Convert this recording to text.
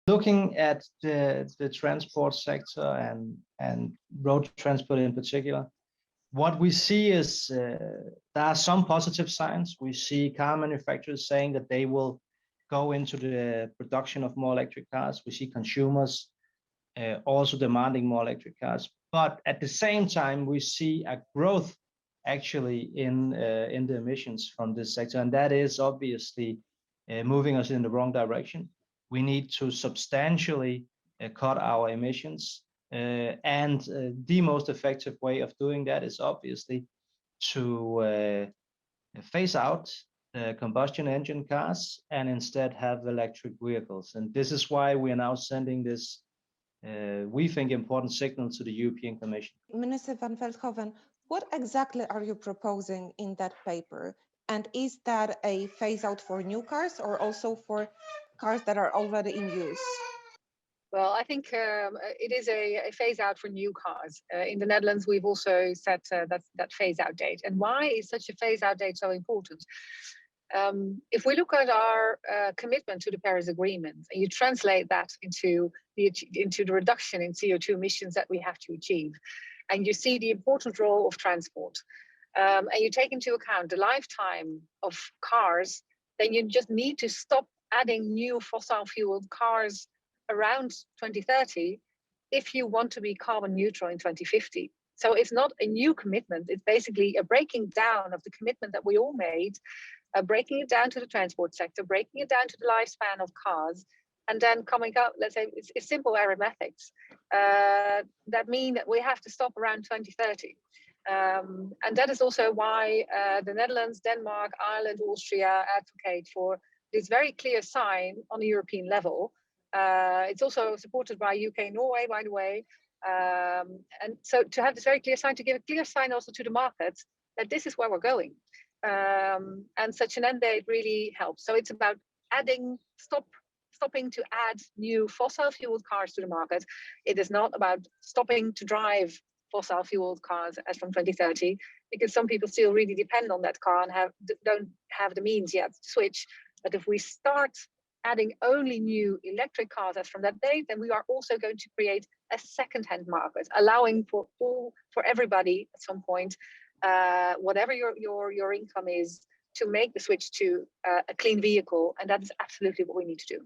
Looking at the transport sector and road transport in particular, what we see is there are some positive signs. We see car manufacturers saying that they will go into the production of more electric cars. We see consumers also demanding more electric cars. But at the same time, we see a growth actually in the emissions from this sector, and that is obviously moving us in the wrong direction. We need to substantially cut our emissions, and the most effective way of doing that is obviously to phase out combustion engine cars and instead have electric vehicles. And this is why we are now sending this, we think, important signal to the European Commission. Minister van Veldhoven, what exactly are you proposing in that paper? And is that a phase out for new cars or also for cars that are already in use? Well, I think it is a phase out for new cars. In the Netherlands, we've also set that phase out date. And why is such a phase out date so important? If we look at our commitment to the Paris Agreement, and you translate that into the reduction in CO2 emissions that we have to achieve, and you see the important role of transport, and you take into account the lifetime of cars, then you just need to stop adding new fossil-fueled cars around 2030 if you want to be carbon neutral in 2050. So it's not a new commitment, it's basically a breaking down of the commitment that we all made, breaking it down to the transport sector, breaking it down to the lifespan of cars, and then coming up, let's say, it's simple arithmetics. That mean that we have to stop around 2030. And that is also why the Netherlands, Denmark, Ireland, Austria advocate for this very clear sign on the European level. It's also supported by UK and Norway, by the way. And so to have this very clear sign, to give a clear sign also to the market that this is where we're going. And such an end date really helps. So it's about stopping to add new fossil-fueled cars to the market. It is not about stopping to drive fossil-fueled cars as from 2030, because some people still really depend on that car and don't have the means yet to switch. But if we start adding only new electric cars as from that date, then we are also going to create a second-hand market, allowing for everybody at some point, whatever your income is, to make the switch to a clean vehicle, and that is absolutely what we need to do.